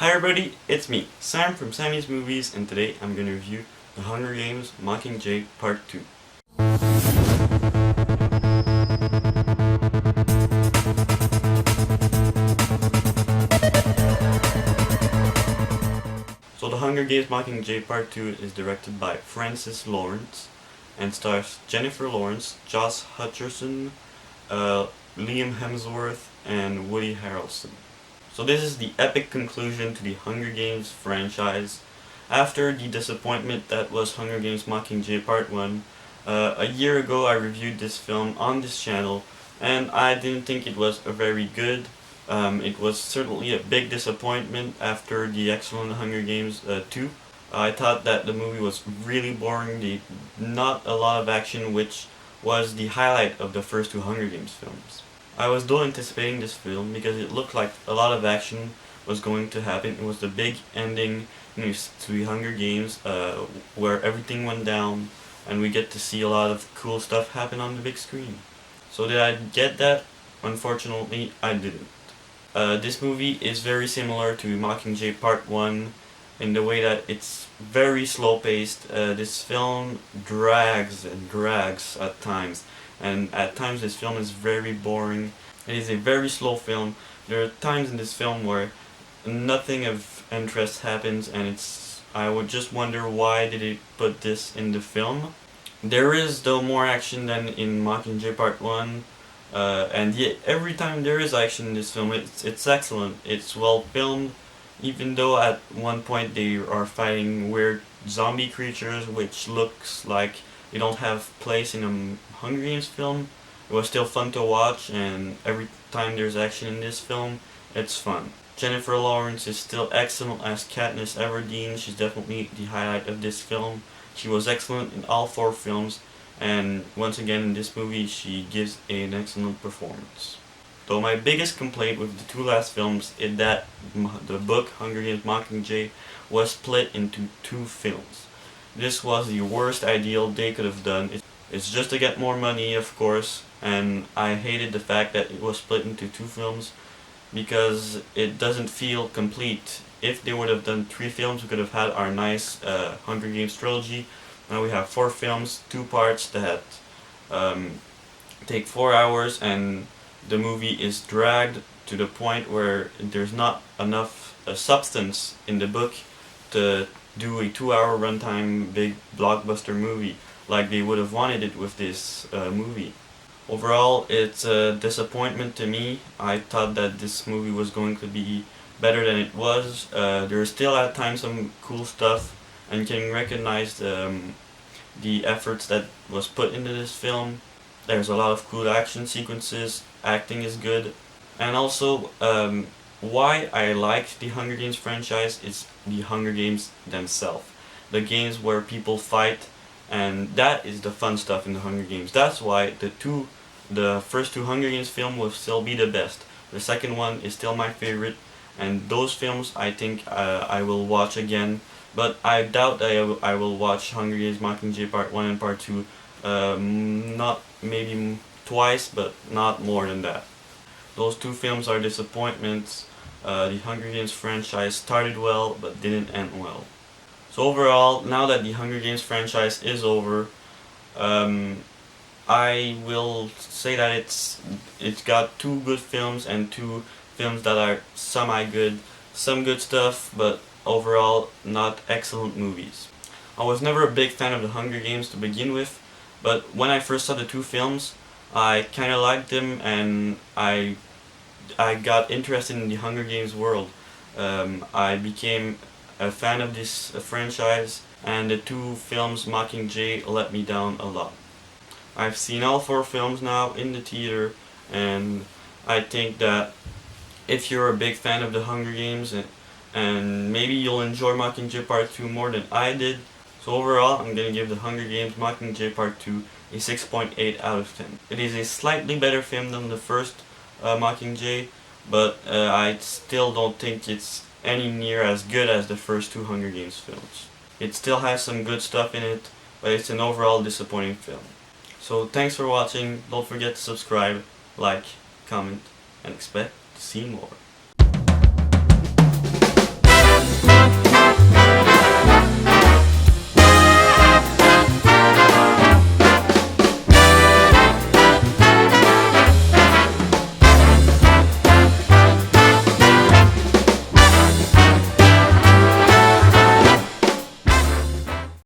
Hi everybody, it's me, Sam from Sammy's Movies, and today I'm going to review The Hunger Games Mockingjay Part 2. So The Hunger Games Mockingjay Part 2 is directed by Francis Lawrence and stars Jennifer Lawrence, Josh Hutcherson, Liam Hemsworth, and Woody Harrelson. So this is the epic conclusion to the Hunger Games franchise. After the disappointment that was Hunger Games Mockingjay Part 1, a year ago I reviewed this film on this channel, and I didn't think it was very good. It was certainly a big disappointment after the excellent Hunger Games 2. I thought that the movie was really boring, not a lot of action, which was the highlight of the first two Hunger Games films. I was though anticipating this film because it looked like a lot of action was going to happen. It was the big ending to the Hunger Games where everything went down and we get to see a lot of cool stuff happen on the big screen. So did I get that? Unfortunately, I didn't. This movie is very similar to Mockingjay Part 1 in the way that it's very slow paced. This film drags and drags at times. And at times this film is very boring. It is a very slow film. There are times in this film where nothing of interest happens and I would just wonder why did it put this in the film. There is though more action than in Mockingjay Part 1. And yet every time there is action in this film, it's excellent. It's well filmed, even though at one point they are fighting weird zombie creatures which looks like they don't have place in a Hunger Games film. It was still fun to watch, and every time there's action in this film, it's fun. Jennifer Lawrence is still excellent as Katniss Everdeen. She's definitely the highlight of this film. She was excellent in all four films, and once again in this movie she gives an excellent performance. Though my biggest complaint with the two last films is that the book Hunger Games Mockingjay was split into two films. This was the worst ideal they could have done. It's just to get more money, of course, and I hated the fact that it was split into two films because it doesn't feel complete. If they would have done three films, we could have had our nice Hunger Games trilogy. Now we have four films, two parts that take 4 hours, and the movie is dragged to the point where there's not enough substance in the book to do a 2-hour runtime big blockbuster movie like they would have wanted it with this movie. Overall, it's a disappointment to me. I thought that this movie was going to be better than it was. There's still at times some cool stuff, and can recognize the efforts that was put into this film. There's a lot of cool action sequences, acting is good, and also why I like the Hunger Games franchise is the Hunger Games themselves. The games where people fight, and that is the fun stuff in the Hunger Games. That's why the first two Hunger Games film will still be the best. The second one is still my favorite, and those films I think I will watch again, but I doubt that I will watch Hunger Games Mockingjay Part 1 and Part 2 not maybe twice, but not more than that. Those two films are disappointments. The Hunger Games franchise started well, but didn't end well. So overall, now that the Hunger Games franchise is over, I will say that it's got two good films and two films that are semi-good. Some good stuff, but overall not excellent movies. I was never a big fan of the Hunger Games to begin with, but when I first saw the two films, I kinda liked them, and I got interested in the Hunger Games world. I became a fan of this franchise, and the two films Mockingjay let me down a lot. I've seen all four films now in the theater, and I think that if you're a big fan of the Hunger Games, and maybe you'll enjoy Mockingjay Part 2 more than I did. So overall, I'm going to give the Hunger Games Mockingjay Part 2 a 6.8 out of 10. It is a slightly better film than the first Mockingjay, but I still don't think it's any near as good as the first two Hunger Games films. It still has some good stuff in it, but it's an overall disappointing film. So thanks for watching. Don't forget to subscribe, like, comment, and expect to see more.